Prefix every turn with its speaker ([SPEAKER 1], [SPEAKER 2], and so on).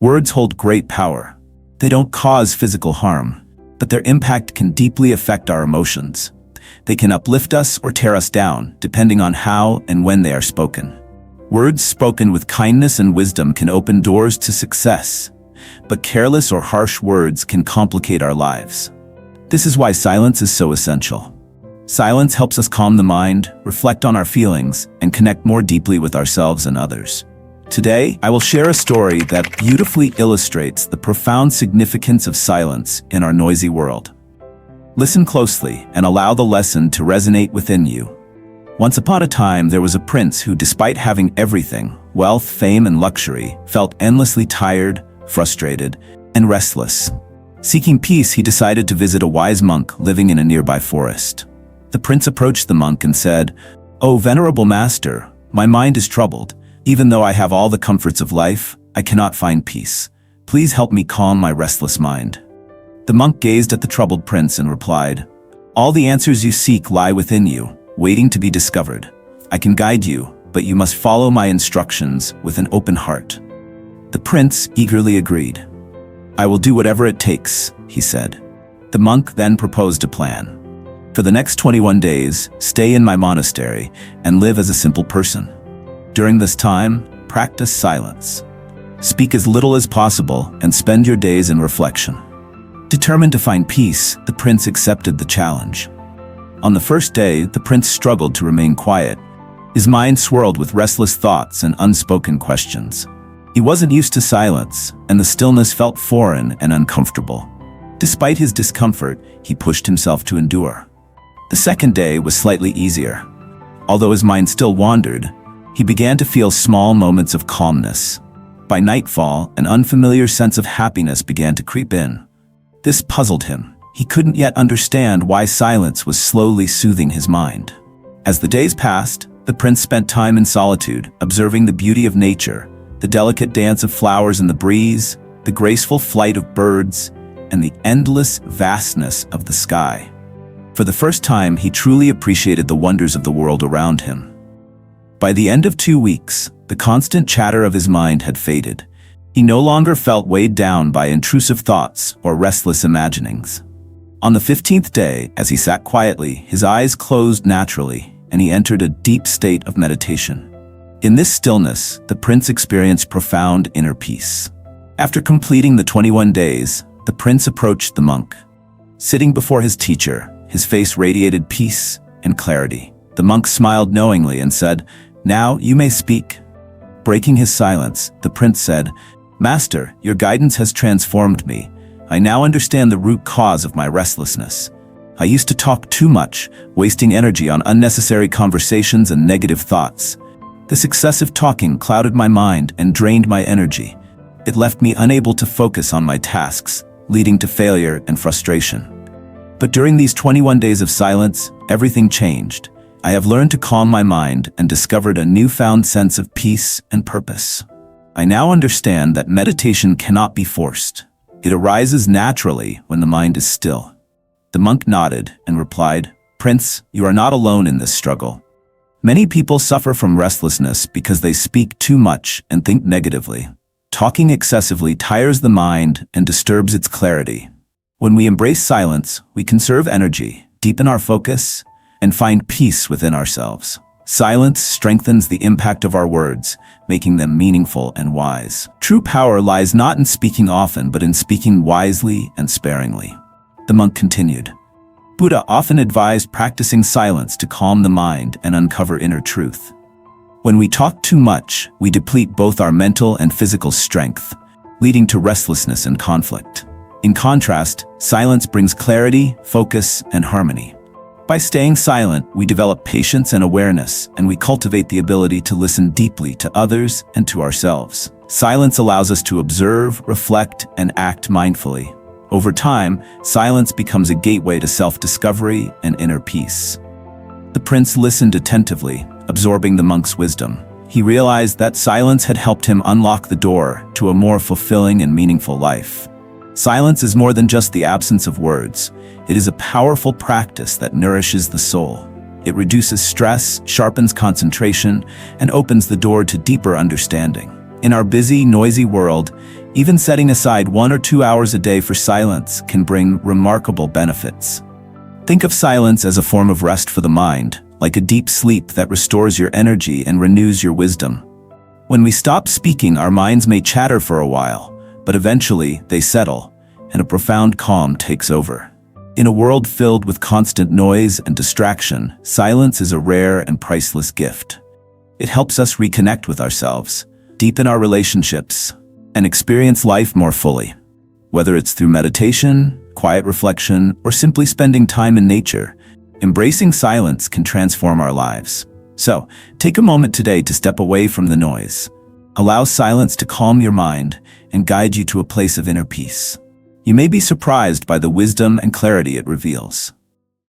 [SPEAKER 1] Words hold great power. They don't cause physical harm, but their impact can deeply affect our emotions. They can uplift us or tear us down, depending on how and when they are spoken. Words spoken with kindness and wisdom can open doors to success, but careless or harsh words can complicate our lives. This is why silence is so essential. Silence helps us calm the mind, reflect on our feelings, and connect more deeply with ourselves and others. Today, I will share a story that beautifully illustrates the profound significance of silence in our noisy world. Listen closely and allow the lesson to resonate within you. Once upon a time, there was a prince who, despite having everything, wealth, fame, and luxury, felt endlessly tired, frustrated, and restless. Seeking peace, he decided to visit a wise monk living in a nearby forest. The prince approached the monk and said, "O venerable master, my mind is troubled. Even though I have all the comforts of life, I cannot find peace. Please help me calm my restless mind." The monk gazed at the troubled prince and replied, "All the answers you seek lie within you, waiting to be discovered. I can guide you, but you must follow my instructions with an open heart." The prince eagerly agreed. "I will do whatever it takes," he said. The monk then proposed a plan. "For the next 21 days, stay in my monastery and live as a simple person. During this time, practice silence. Speak as little as possible and spend your days in reflection." Determined to find peace, the prince accepted the challenge. On the first day, the prince struggled to remain quiet. His mind swirled with restless thoughts and unspoken questions. He wasn't used to silence, and the stillness felt foreign and uncomfortable. Despite his discomfort, he pushed himself to endure. The second day was slightly easier. Although his mind still wandered, he began to feel small moments of calmness. By nightfall, an unfamiliar sense of happiness began to creep in. This puzzled him. He couldn't yet understand why silence was slowly soothing his mind. As the days passed, the prince spent time in solitude, observing the beauty of nature, the delicate dance of flowers in the breeze, the graceful flight of birds, and the endless vastness of the sky. For the first time, he truly appreciated the wonders of the world around him. By the end of 2 weeks, the constant chatter of his mind had faded. He no longer felt weighed down by intrusive thoughts or restless imaginings. On the 15th day, as he sat quietly, his eyes closed naturally, and he entered a deep state of meditation. In this stillness, the prince experienced profound inner peace. After completing the 21 days, the prince approached the monk. Sitting before his teacher, his face radiated peace and clarity. The monk smiled knowingly and said, "Now you may speak." Breaking his silence, the prince said, "Master, your guidance has transformed me. I now understand the root cause of my restlessness. I used to talk too much, wasting energy on unnecessary conversations and negative thoughts. This excessive talking clouded my mind and drained my energy. It left me unable to focus on my tasks, leading to failure and frustration. But during these 21 days of silence, everything changed. I have learned to calm my mind and discovered a newfound sense of peace and purpose. I now understand that meditation cannot be forced. It arises naturally when the mind is still." The monk nodded and replied, "Prince, you are not alone in this struggle. Many people suffer from restlessness because they speak too much and think negatively. Talking excessively tires the mind and disturbs its clarity. When we embrace silence, we conserve energy, deepen our focus, and find peace within ourselves. Silence strengthens the impact of our words, making them meaningful and wise. True power lies not in speaking often, but in speaking wisely and sparingly." The monk continued, "Buddha often advised practicing silence to calm the mind and uncover inner truth. When we talk too much, we deplete both our mental and physical strength, leading to restlessness and conflict. In contrast, silence brings clarity, focus, and harmony. By staying silent, we develop patience and awareness, and we cultivate the ability to listen deeply to others and to ourselves. Silence allows us to observe, reflect, and act mindfully. Over time, silence becomes a gateway to self-discovery and inner peace." The prince listened attentively, absorbing the monk's wisdom. He realized that silence had helped him unlock the door to a more fulfilling and meaningful life. Silence is more than just the absence of words. It is a powerful practice that nourishes the soul. It reduces stress, sharpens concentration, and opens the door to deeper understanding. In our busy, noisy world, Even setting aside 1 or 2 hours a day for silence can bring remarkable benefits. Think of silence as a form of rest for the mind, like a deep sleep that restores your energy and renews your wisdom. When we stop speaking, our minds may chatter for a while, but eventually they settle, and a profound calm takes over. In a world filled with constant noise and distraction, silence is a rare and priceless gift. It helps us reconnect with ourselves, deepen our relationships, and experience life more fully. Whether it's through meditation, quiet reflection, or simply spending time in nature, embracing silence can transform our lives. So, take a moment today to step away from the noise. Allow silence to calm your mind and guide you to a place of inner peace. You may be surprised by the wisdom and clarity it reveals.